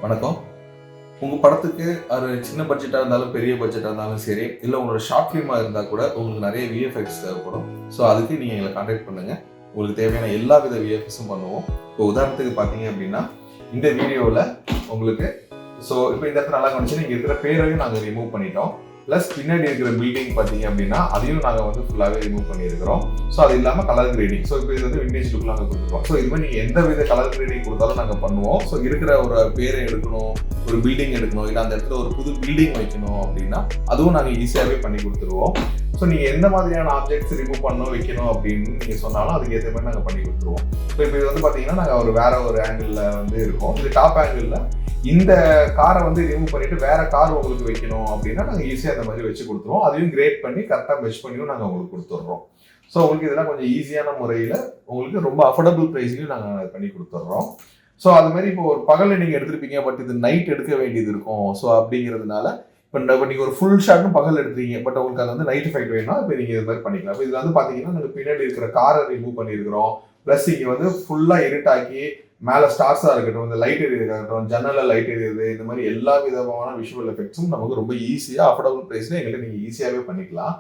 வணக்கம். உங்கள் படத்துக்கு அது சின்ன பட்ஜெட்டாக இருந்தாலும் பெரிய பட்ஜெட்டாக இருந்தாலும் சரி, இல்லை உங்களோட ஷார்ட் ஃபிலிமாக இருந்தால் கூட உங்களுக்கு நிறைய விஎஃப்எக்ஸ் தேவைப்படும். ஸோ அதுக்கு நீங்கள் எங்களை கான்டாக்ட் பண்ணுங்கள். உங்களுக்கு தேவையான எல்லா வித விஎஃப்எக்ஸும் பண்ணுவோம். இப்போ உதாரணத்துக்கு பார்த்தீங்க அப்படின்னா இந்த வீடியோவில் உங்களுக்கு இப்போ இந்த இடத்துல நல்லா கவனிச்சு இங்கே இருக்கிற பேரையும் நாங்கள் ரிமூவ் பண்ணிட்டோம். ப்ளஸ் பின்னாடி இருக்கிற பில்டிங் பார்த்தீங்க அப்படின்னா அதையும் நாங்கள் ஃபுல்லாகவே ரிமூவ் பண்ணியிருக்கிறோம். ஸோ அது இல்லாமல் கலர் கிரேடிங். ஸோ இப்போ இது விண்டேஜ் லுக்கில் நாங்கள் கொடுத்துருக்கோம். ஸோ இது மாதிரி நீங்கள் எந்த வித கலர் கிரேடிங் கொடுத்தாலும் நாங்கள் பண்ணுவோம். ஸோ இருக்கிற ஒரு பேரை எடுக்கணும், ஒரு பில்டிங் எடுக்கணும், இல்லை அந்த இடத்துல ஒரு புது பில்டிங் வைக்கணும் அப்படின்னா அதுவும் நாங்கள் ஈஸியாகவே பண்ணி கொடுத்துருவோம். ஸோ நீங்கள் எந்த மாதிரியான ஆப்ஜெக்ட்ஸ் ரிமூவ் பண்ணணும் வைக்கணும் அப்படின்னு நீங்கள் சொன்னாலும் அதுக்கு ஏற்ற மாதிரி நாங்கள் பண்ணி கொடுத்துருவோம். ஸோ இப்போ இது பார்த்தீங்கன்னா நாங்கள் வேற ஒரு ஆங்கிளில் இருக்கோம். இது டாப் ஆங்கிளில் இந்த காரை ரிமூவ் பண்ணிட்டு வேற கார் உங்களுக்கு வைக்கணும் அப்படின்னா நாங்கள் ஈஸியாக அந்த மாதிரி வச்சு கொடுத்துருவோம். அதையும் கிரேட் பண்ணி கரெக்டாக மெஷ் பண்ணியும் நாங்கள் உங்களுக்கு கொடுத்துட்றோம். ஸோ உங்களுக்கு இதெல்லாம் கொஞ்சம் ஈஸியான முறையில் உங்களுக்கு ரொம்ப அஃபோர்டபுள் ப்ரைஸ்லையும் நாங்கள் பண்ணி கொடுத்துட்றோம். ஸோ அது மாதிரி இப்போ ஒரு பகலில் நீங்கள் எடுத்துருப்பீங்க, பட் இது நைட் எடுக்க வேண்டியது இருக்கும். ஸோ அப்படிங்கிறதுனால இப்போ நீங்கள் ஒரு ஃபுல் ஷாட்டும் பகல் எடுத்துறீங்க, பட் உங்களுக்கு அது நைட் எஃபெக்ட் வேணும்னா இப்போ நீங்கள் இது மாதிரி பண்ணிக்கலாம். இப்போ இதில் பார்த்தீங்கன்னா நாங்கள் பின்னாடி இருக்கிற காரை ரிமூவ் பண்ணியிருக்கிறோம். ப்ளஸ் இங்கே ஃபுல்லாக இருட்டாக்கி மேலே ஸ்டார்ஸாக இருக்கட்டும், இந்த லைட் எரியதாகட்டும், ஜன்னலில் லைட் எரியுது, இந்த மாதிரி எல்லா விதமான விஷுவல் எஃபெக்ட்ஸும் நமக்கு ரொம்ப ஈஸியாக அஃபோர்டபுள் ப்ரைஸில் எங்களுக்கு நீங்கள் ஈஸியாகவே பண்ணிக்கலாம்.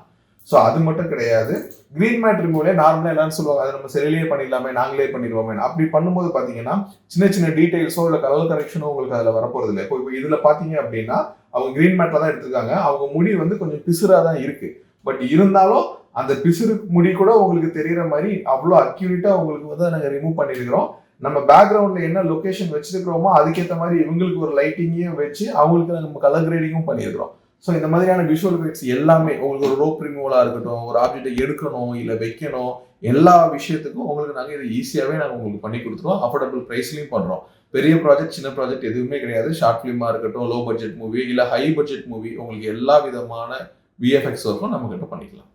ஸோ அது மட்டும் கிடையாது, கிரீன் மேட் ரிமூவ்லேயே நார்மலாக எல்லாரும் சொல்லுவாங்க அதை நம்ம செல்லிலே பண்ணிடலாமே, நாங்களே பண்ணிடுவோமே. அப்படி பண்ணும்போது பார்த்தீங்கன்னா சின்ன சின்ன டீடைல்ஸோ இல்லை கலர் கரெக்ஷனோ உங்களுக்கு அதில் வரப்போகிறது இல்லை. இப்போ இதில் பார்த்தீங்க அப்படின்னா அவங்க கிரீன் மேட்டில் தான் எடுத்திருக்காங்க. அவங்க முடி கொஞ்சம் பிசுறாக தான் இருக்குது. பட் இருந்தாலும் அந்த பிசுறு முடி கூட உங்களுக்கு தெரிகிற மாதிரி அவ்வளோ அக்யூரேட்டாக உங்களுக்கு நாங்கள் ரிமூவ் பண்ணியிருக்கிறோம். நம்ம பேக்ரவுண்ட்ல என்ன லொகேஷன் வச்சிருக்கிறோமோ அதுக்கேற்ற மாதிரி இவங்களுக்கு ஒரு லைட்டிங்கையும் வச்சு அவங்களுக்கு நம்ம கலர் கிரேடிங்கும் பண்ணியிருக்கிறோம். ஸோ இந்த மாதிரியான விஷுவல் எஃபெக்ட்ஸ் எல்லாமே உங்களுக்கு ஒரு ரோப் ரிமூவலாக இருக்கட்டும், ஒரு ஆப்ஜெக்டை எடுக்கணும் இல்லை வைக்கணும், எல்லா விஷயத்துக்கும் உங்களுக்கு நாங்கள் இதை ஈஸியாகவே நாங்கள் உங்களுக்கு பண்ணி கொடுத்துருவோம். அஃபோர்டபுள் ப்ரைஸ்லையும் பண்ணுறோம். பெரிய ப்ராஜெக்ட் சின்ன ப்ராஜெக்ட் எதுவுமே கிடையாது. ஷார்ட் ஃபிலிமாக இருக்கட்டும், லோ பட்ஜெட் மூவி இல்லை ஹை பட்ஜெட் மூவி, உங்களுக்கு எல்லா விதமான விஎஃப்எக்ஸ் ஒர்க்கும் நம்ம கிட்ட பண்ணிக்கலாம்.